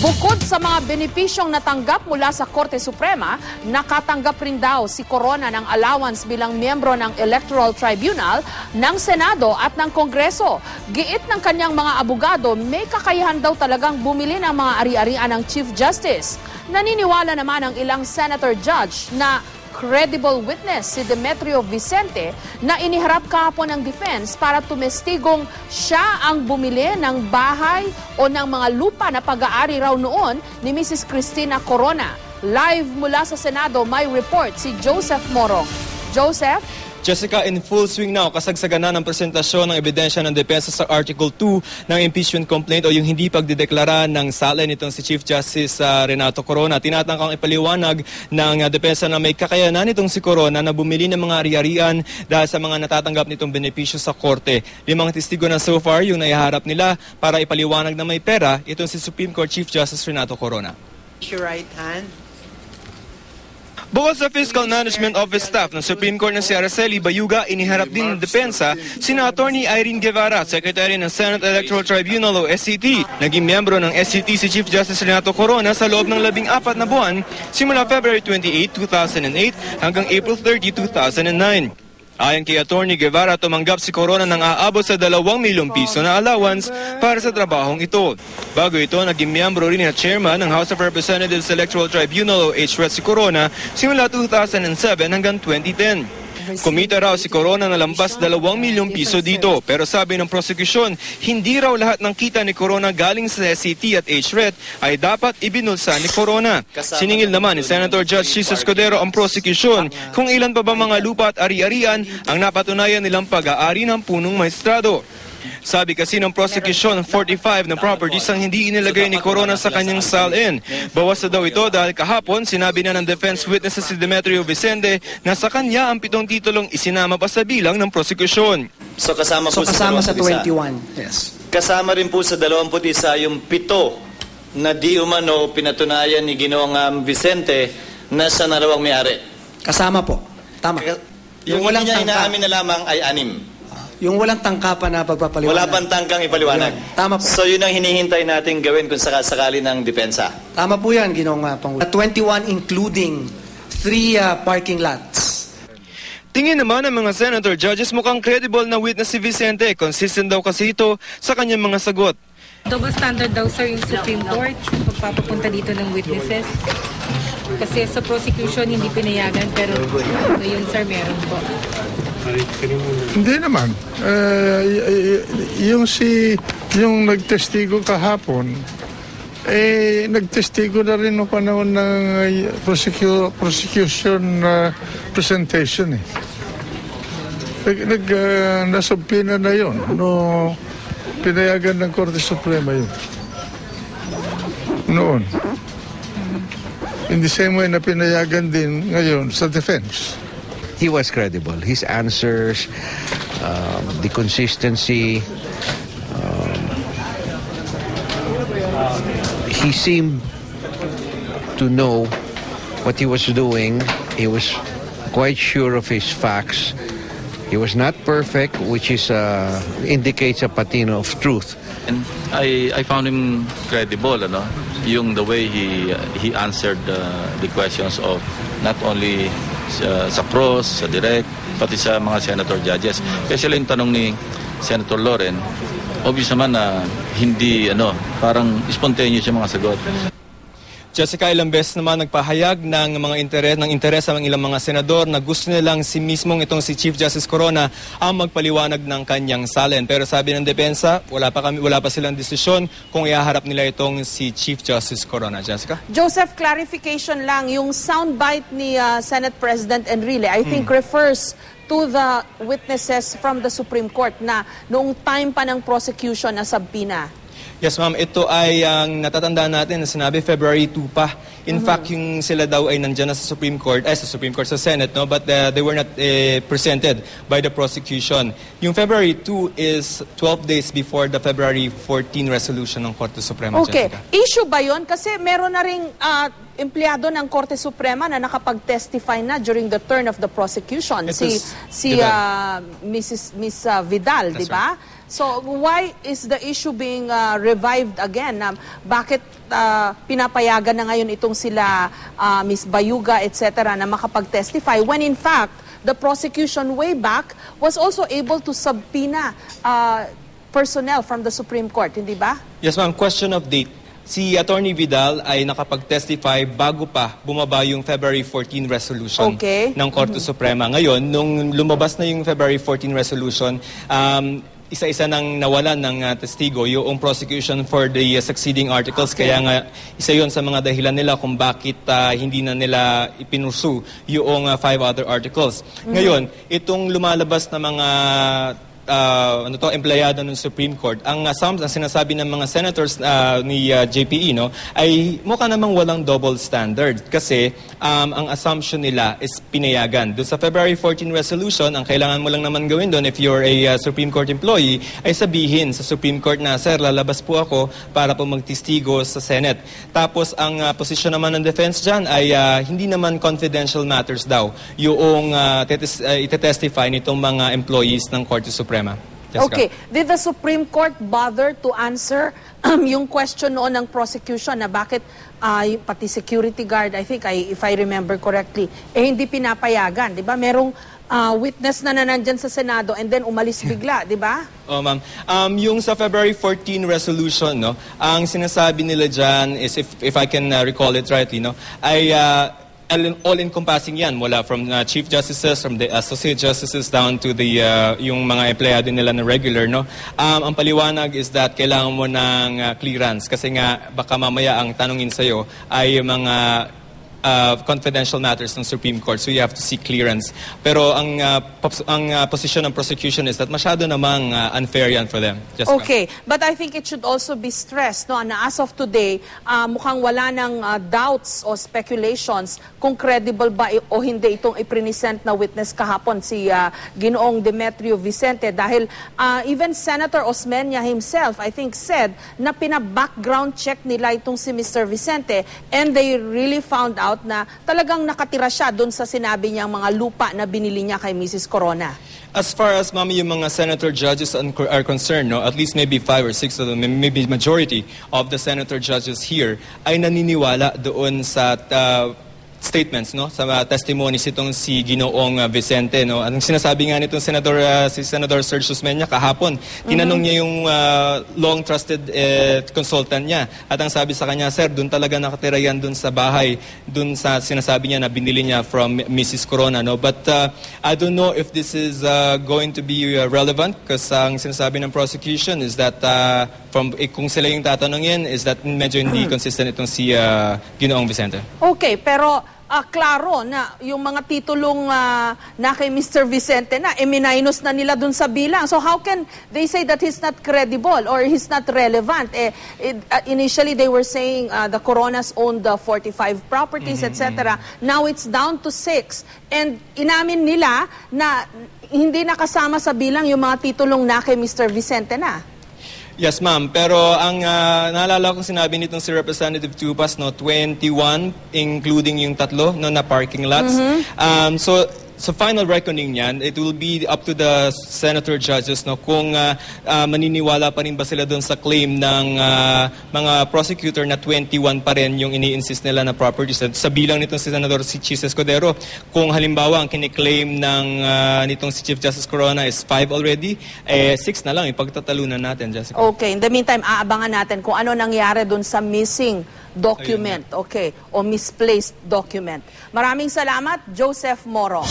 Bukod sa mga benepisyong natanggap mula sa Korte Suprema, nakatanggap rin daw si Corona ng allowance bilang miyembro ng Electoral Tribunal, ng Senado at ng Kongreso. Giit ng kanyang mga abogado, may kakayahan daw talagang bumili ng mga ari-arian ng Chief Justice. Naniniwala naman ang ilang senator judge na credible witness si Demetrio Vicente na iniharap kahapon ng defense para tumestigong siya ang bumili ng bahay o ng mga lupa na pag-aari raw noon ni Mrs. Cristina Corona. Live mula sa Senado, may report si Joseph Morong. Joseph? Jessica, in full swing now, kasagsagan na ng presentasyon ng ebidensya ng depensa sa Article 2 ng impeachment complaint o yung hindi pagdideklara ng sala nitong si Chief Justice Renato Corona. Tinatangkang ipaliwanag ng depensa na may kakayanan nitong si Corona na bumili ng mga ari-arian dahil sa mga natatanggap nitong benepisyo sa korte. 5 testigo na so far yung naiharap nila para ipaliwanag na may pera itong si Supreme Court Chief Justice Renato Corona. Your right hand. Bukod sa Fiscal Management Office staff ng Supreme Court na si Araceli Bayuga, iniharap din ng depensa sina Attorney Irene Guevara, Secretary ng Senate Electoral Tribunal o SET. Naging miyembro ng SET si Chief Justice Renato Corona sa loob ng 14 na buwan simula February 28, 2008 hanggang April 30, 2009. Ayon kay Attorney Guevara, tumanggap si Corona ng aabot sa 2 milyong piso na allowance para sa trabahong ito. Bago ito, naging miyembro rin na chairman ng House of Representatives Electoral Tribunal o HRET si Corona simula 2007 hanggang 2010. Kumita raw si Corona na lampas 2 milyong piso dito, pero sabi ng prosekusyon, hindi raw lahat ng kita ni Corona galing sa SET at HRET ay dapat ibinulsa ni Corona. Siningil naman ni Senator Judge Jesus Codero ang prosekusyon kung ilan pa ba mga lupa at ari-arian ang napatunayan nilang pag-aari ng punong maestrado. Sabi kasi ng prosecution, 45 na properties ang hindi inilagay ni Corona sa kanyang SALN. Bawas na daw ito dahil kahapon sinabi na ng defense witness si Demetrio Vicente na sa kanya ang 7 titulong isinama pa sa bilang ng prosecution. So kasama sa 21. Yes. Kasama rin po sa 21 yung 7 na di umano pinatunayan ni Ginoong Vicente na siya na raw ang may-ari. Kasama po. Tama. Yung walang niya inaamin na lamang ay 6. Yung walang tangkapan na pagpapaliwanag. Wala pang tangkang ipaliwanag. Tama po. So yun ang hinihintay natin gawin kung sakasakali ng depensa. Tama po yan, Ginoong Pangulo. 21 including 3 parking lots. Tingin naman ng mga senator judges mukhang credible na witness si Vicente. Consistent daw kasi ito sa kanyang mga sagot. Double standard daw sir yung Supreme Court pagpapapunta dito ng witnesses. Kasi sa prosecution hindi pinayagan pero ngayon sir meron po. Hindi naman. Yung nagtestigo kahapon, nagtestigo na rin noong panahon ng prosecution presentation. Nasubpina na yun. No, pinayagan ng Korte Suprema yun. Noon. In the same way na pinayagan din ngayon sa defense. He was credible. His answers, the consistency, he seemed to know what he was doing. He was quite sure of his facts. He was not perfect, which is indicates a patina of truth. And I found him credible, yung the way he answered the questions of not only sa pros, sa direct, pati sa mga senator judges. Kaya sila yung tanong ni Senator Loren, obvious naman na hindi, parang spontaneous yung mga sagot. Jessica, ilang beses naman nagpahayag ng mga interes ng ilang mga senador na gusto nilang mismong itong si Chief Justice Corona ang magpaliwanag ng kanyang SALN. Pero sabi ng depensa, wala pa silang desisyon kung ihaharap nila itong si Chief Justice Corona. Jessica? Joseph, clarification lang. Yung soundbite ni Senate President Enrile, I think refers to the witnesses from the Supreme Court na noong time pa ng prosecution na subpoena. Yes, ma'am. Ito ay ang natatandaan natin na sinabi February 2 pa. In fact, yung sila daw ay nandyan na sa Supreme Court, sa Senate, no? But they were not presented by the prosecution. Yung February 2 is 12 days before the February 14 resolution ng Korte Suprema. Okay. Jessica. Issue ba yun? Kasi meron na ring empleyado ng Korte Suprema na nakapag-testify na during the turn of the prosecution. Si Miss Vidal, di ba? So why is the issue being revived again? Bakit pinapayagan na ngayon itong sila Ms. Bayuga, etc. na makapag-testify when in fact the prosecution way back was also able to subpoena personnel from the Supreme Court, hindi ba? Yes, ma'am. Question of date. Si Attorney Vidal ay nakapag-testify bago pa bumaba yung February 14 resolution ng Korte Suprema. Ngayon, nung lumabas na yung February 14 resolution, isa-isa nang nawalan ng testigo yung prosecution for the succeeding articles. Kaya nga, isa yon sa mga dahilan nila kung bakit hindi na nila ipinursu yung 5 other articles. Ngayon, itong lumalabas na mga empleyado ng Supreme Court, ang sinasabi ng mga senators ni JPE ay mukha namang walang double standard kasi ang assumption nila is pinayagan. Doon sa February 14 resolution, ang kailangan mo lang naman gawin doon if you're a Supreme Court employee ay sabihin sa Supreme Court na, sir, lalabas po ako para po magtestigo sa Senate. Tapos ang posisyon naman ng defense dyan ay hindi naman confidential matters daw yung itetestify nitong mga employees ng Korte Suprema. Jessica. Okay. Did the Supreme Court bother to answer yung question noon ng prosecution na bakit pati security guard, I think, if I remember correctly, hindi pinapayagan, di ba? Merong witness na nandyan sa Senado and then umalis bigla, di ba? Oh, ma'am. Yung sa February 14 resolution, ang sinasabi nila dyan is, if I can recall it rightly, ay all-encompassing yan mula from Chief Justices, from the Associate Justices down to the yung mga empleyado nila na regular. Ang paliwanag is that kailangan mo ng clearance kasi nga baka mamaya ang tanungin sa'yo ay mga confidential matters ng Supreme Court, so you have to seek clearance. Pero ang position ng prosecution is that masyado namang unfair yan for them. Jessica. Okay, but I think it should also be stressed na as of today, mukhang wala ng doubts o speculations kung credible ba o hindi itong iprinisent na witness kahapon si Ginoong Demetrio Vicente dahil even Senator Osmeña himself, I think, said na pina-background check nila itong si Mr. Vicente and they really found out na talagang nakatira siya doon sa sinabi niyang mga lupa na binili niya kay Mrs. Corona. As far as, ma'am, yung mga senator judges are concerned, at least maybe 5 or 6 of them, maybe majority of the senator judges here ay naniniwala doon sa statements, sa testimonies itong si Ginoong Vicente. Ang sinasabi nga nitong si Senator Sergio Osmeña kahapon, tinanong niya yung long-trusted consultant niya. At ang sabi sa kanya, sir, doon talaga nakatira yan doon sa bahay, doon sa sinasabi niya na binili niya from Mrs. Corona. But I don't know if this is going to be relevant because ang sinasabi ng prosecution is that kung sila yung tatanungin is that medyo hindi consistent itong si Ginoong Vicente. Okay, pero klaro na yung mga titulong na kay Mr. Vicente na minus na nila dun sa bilang. So how can they say that he's not credible or he's not relevant? Initially they were saying the Coronas owned 45 properties, etc. Now it's down to 6. And inamin nila na hindi nakasama sa bilang yung mga titulong na kay Mr. Vicente na. Yes, ma'am. Pero ang naalala kong sinabi nitong si Representative Tupas, 21, including yung 3 na parking lots. So sa final reckoning niyan, it will be up to the senator judges kung maniniwala pa rin ba sila doon sa claim ng mga prosecutor na 21 pa rin yung ini-insist nila na properties. Sa bilang nitong si Senador Chis Escudero, kung halimbawa ang kiniklaim ng nitong si Chief Justice Corona is 5 already, 6 na lang ipagtatalunan natin, Jessica. Okay, in the meantime, aabangan natin kung ano nangyari doon sa missing document, o misplaced document. Maraming salamat, Joseph Moro.